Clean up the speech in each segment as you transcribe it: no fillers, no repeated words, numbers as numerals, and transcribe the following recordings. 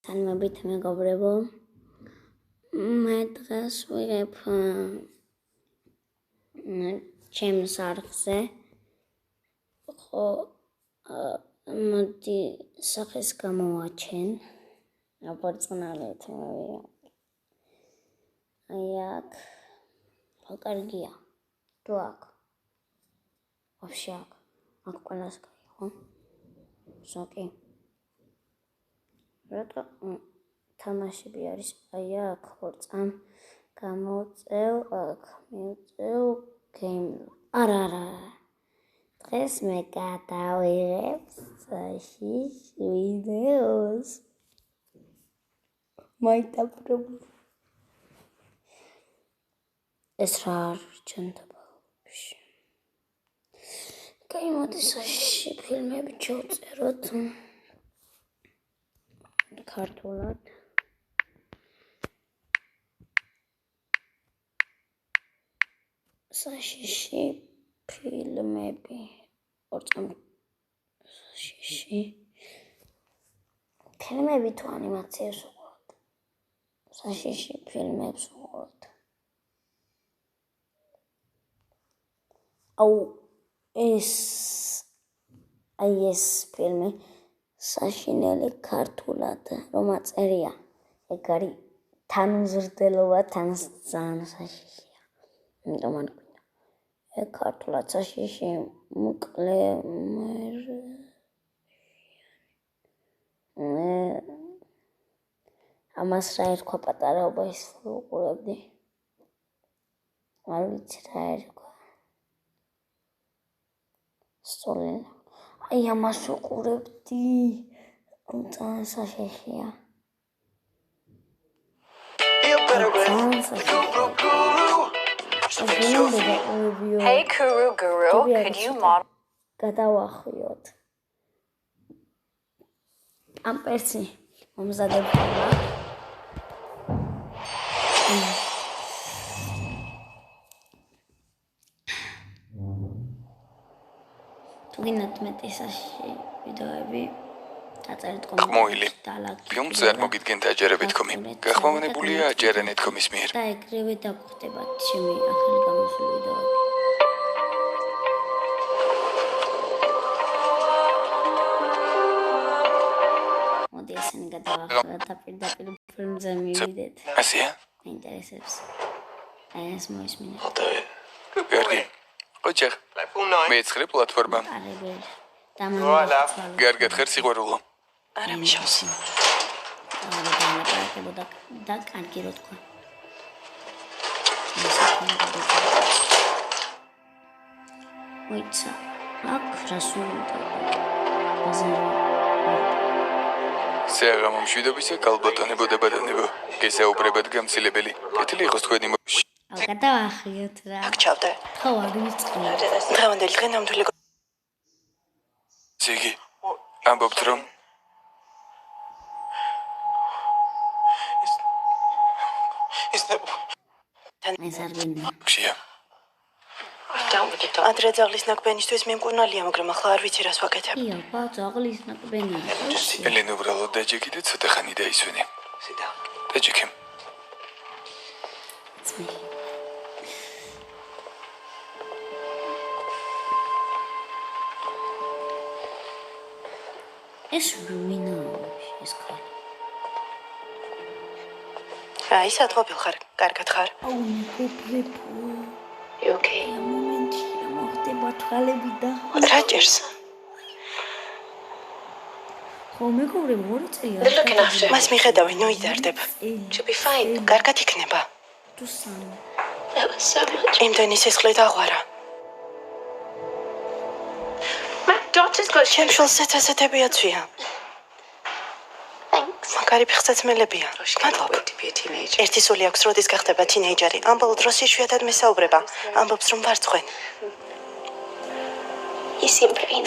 Salmabit მეგობრებო, მე დღეს ვიღებ ჩემს არხზე, ხო მოდი სახეს გამოვაჩენ, აბორწნალეთ მოვიღებ. აი აქ, კარგია, თუ აქ, вообще აქ ყველას კაი, ხო? საკი. რატო თამაშები არის აი აქ ხორცამ გამოვწევ აქ მივწევ გეიმ არა დღეს მე გადავიღებ საშიშ ვიდეოს მაიტაპრობ ეს რა ჩანთაბაში კაი მოდი საშიში ფილმები ჩავწეროთ ქართულად საშიში ფილმები ორწამ საშიში ფილმები თუ ანიმაციებს ვუყურებთ საშიში ფილმებს ვუყურებთ აუ ეს ფილმი საშინელი ქართულად რომ აწერია ეგ არის თანმზრდელობა თან ძალიან საშიშია იმიტომ არ გვინდა ეგ ქართულად საშიში მოკლე ამას რა ერქვა პატარაობა ის ვუყურებდი არ ვიცი რა ერქვა სწორედ აი ამას ვუყურებდი ძალიან საშიშია Hey Kuru Guru, could you model? გადავახვიოთ ამ პერსი მომზადებულა თუ გინდათ მეტი საშიში ვიდეოები დაწერეთ კომენტარებში ფილმს არ მოგიდგენთ აჯერებითკომი გახმოვანებულია აჯერენეთკომის მიერ და ეგრევე დაგხვდებათ ჩემი ახალი გამოსული ვიდეოები მოდი ესენი გადავახვიოთ და პირდაპირ ფილმზე მივიდეთ ასია ინტერესებს აი ეს მოისმინე კარგი ოჯახ მეცხრე პლატფორმა კარგად ხარ სიყვარულო არა მიშავს და კარგი რო თქვა მოიცა აქ რასუნდა სეაღამო მშვიდობისა კალბატონებო და ბატონებო გესაუბრებად გამცილებელი კეთილი იყოს თქვენი გადავახვიოთ რა აქ ჩავდე ხო არ ვიცი დღევანდელი დღე ნამდვილი ზიგი ამბობთ რომ ეს არ გინდა ხშია ადრე ძაღლის ნაკბენისთვის მიმკურნალია მაგრამ ახლა არ ვიცი რას ვაკეთებ ია ბა ძაღლის ნაკბენია ელენ უბრალოდ დაჯექი და ცოტა ხანი დაისვენე დაჯექი ეს ვინა ეს ხარ აი სადღობილ ხარ კარგად ხარ აუ მეგობრებო ოკეი მომენტში მოხდება თვალები და რა ჭერს ხო მეგობრებო ორი წელია მას მიხედავი ნოიდარდებ კარგად იქნება თუ სამ იმდენი სისხლი დაღვარა ჩემ შულს ზეთასეთები აცვია მაგარი ფიხსაცმელებია მადლობ ერთი სული აქვს როდის გახდება თინეიჯერი ამ ბოლო დროს იშვიათად მესაუბრება ამბობს რომ ვარ წვენ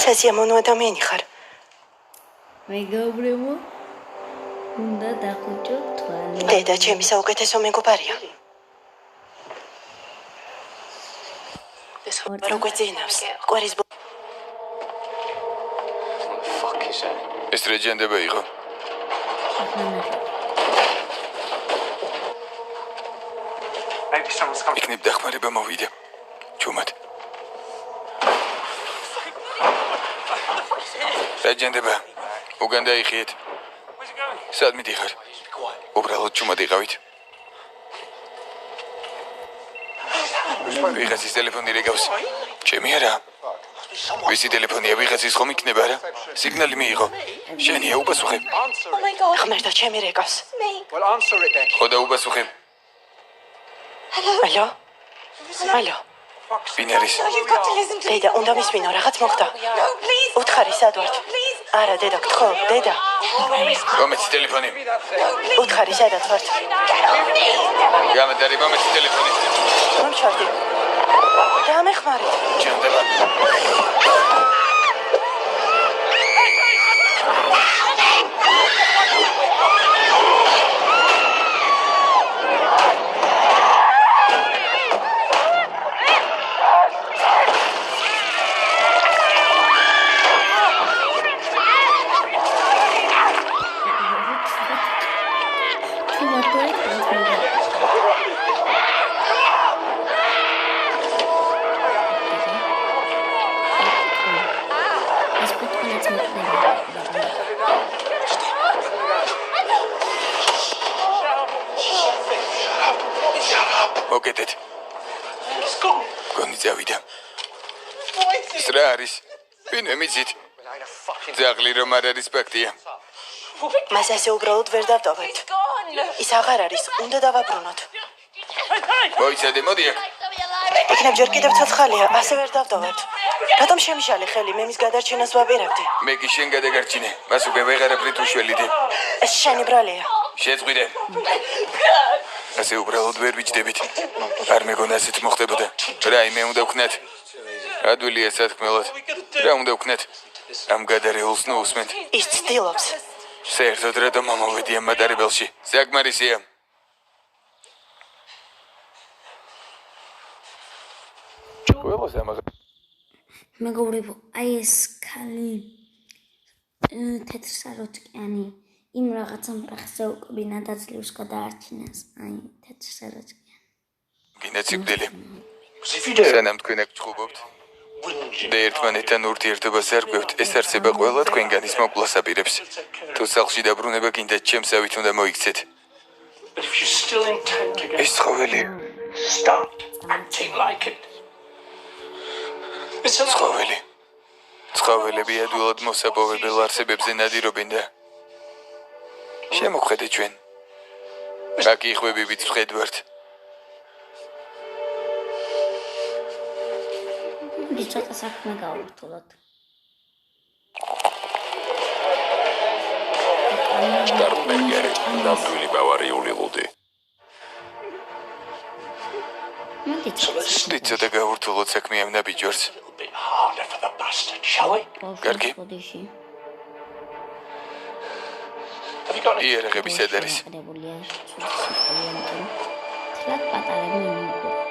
სასიამოვნო ადამიანი ხარ მეგობრებო უნდა დახუჭო თვალები დედა ჩემი საუკეთესო მეგობარია როგორ ძინავს კვერის ეს რეჯენდება იყო იქნებ დახმარება მოვიდა. ჩუმად. საჯენდება. უგან დაიხიეთ. სად მიდიხარ? უბრალოდ ჩუმად იყავით. ვიღაცის ტელეფონი რეგავს. ჩემი არა. ვისი ტელეფონია ვიღაცის ხომ იქნება რა? სიგნალი მიიღო. შენია უპასუხე. ღმერთო, ჩემი რეკავს. ხო და უპასუხე. ალო? ალო? ვინ არის? დედა, უნდა მისმინო, რაღაც მოხდა. უთხარი, სად ვართ? არა, დედა, გთხოვ, დედა. მომეცი ტელეფონი. უთხარი, სადაც ვართ? გამადარი, მომეცი ტელეფონი. მომჩვარდი. დამეხმარეთ. ჩანდება. მოკეთეთ. გონი წავიდა. ის რა არის? ვინ მიცით? ძაღლი რომ არ არის ფაქტია. მას ასე უბრალოდ ვერ დავტოვებთ. ის აღარ არის, უნდა დავაბრუნოთ. მოიცადე, მოდი აქ. იქნებ ჯერ კიდევ ცოცხალია, ასე ვერ დავტოვებთ. რატომ შემიშალე ხელი, მე მის გადარჩენას ვაპირებდი? მე კი შენ გადაგარჩინე. მას უკვე ვეღარაფრით უშველიდე. ეს შენი ბრალია. შეწყვიდე. ასე უბრალოდ ვერ ვიჯდებით. არ მეგონა ასეთ მოხდებოდა. რაიმე უნდა ვქნათ. ადვილია სათქმელად. რა უნდა ვქნათ? ამ გადარეულს ნუ უსმენთ. ის ცდილობს. საერთოდ რატომ მომოვედი ამ მატარებელში? საკმარისია. ყველას ამაღ მეგობრებო, აი ეს ქალი თეთრსაროჭკიანი იმ რაღაცა მრახზე უკბინა და ძლივს გადაარჩინეს. აი თეთრსაროჭკიანი. გინაციბდელი. სანამ თქვენ აქ ჩხუბობთ და ერთმანეთთან ურთიერთობას არ გვევთ, ეს არსება ყველა თქვენგანის მოკვლას აპირებს. თუ სახლში დაბრუნება გინდათ, ჩემსავით უნდა მოიქცეთ. ეს ცხოველი. ცხოველი. ცხოველები ადვილად მოსაპოვებელ არსებებზე ნადირობენ და შემოხვედეთ ჩვენ. აქ იხვევებით ვხედვართ. ცოტა საქმე გავურთულოთ. სტარბერგერი, ნამდვილი ბავარიული ლუდი. ვთქვით ცოტა გავურთულოთ საქმე ამ ნაბიჯვარს. კარგი. იარაღები სად არის? თლად პატარები მიგურებთ.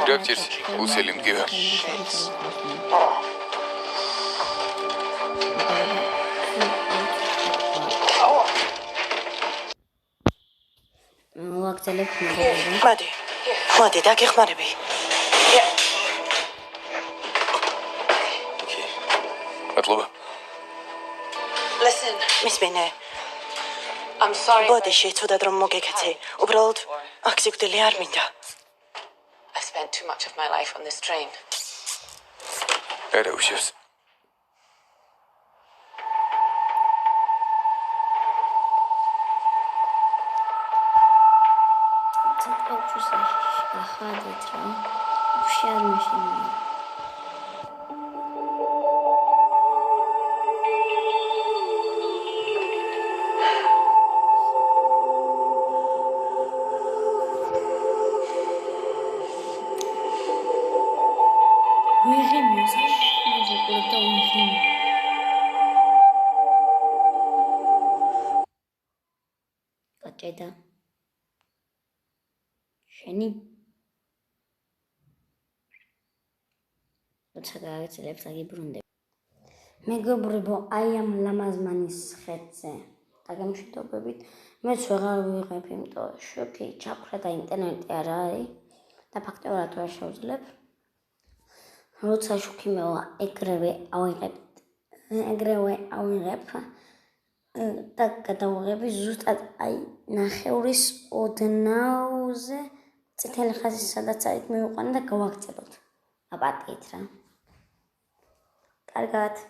Драктирс, усилим гива. მოდი, დაგეხმარები. მადლობა. მისმინე. ბოდიში, ცუდად რომ მოგეკეცე. უბრალოდ აქ სიკვდილი არ მინდა. I spent too much of my life on this train. არა უშევს. ახადეთ რა. უშარ მაშინ. ხედა. შენი როცა გააგრძელებს აგიბრუნდები. მეგობრებო, აი ამ ლამაზმანის ხეთზე დაგემშვიდობებით. მეც ვეღარ ვიღებ, იმიტომ შოქი ჩაფხრა და ინტერნეტი არ არის და ფაქტობრივად ვერ შევძლებ. როცა შოქი მევა, ეგრევე ავიღებ და გადავიღები ზუსტად აი ნახევრის ოდნავზე წითელი ხაზი სადაც არის მივიყვანე და გავაგრძელოთ. აპატიეთ რა. კარგად.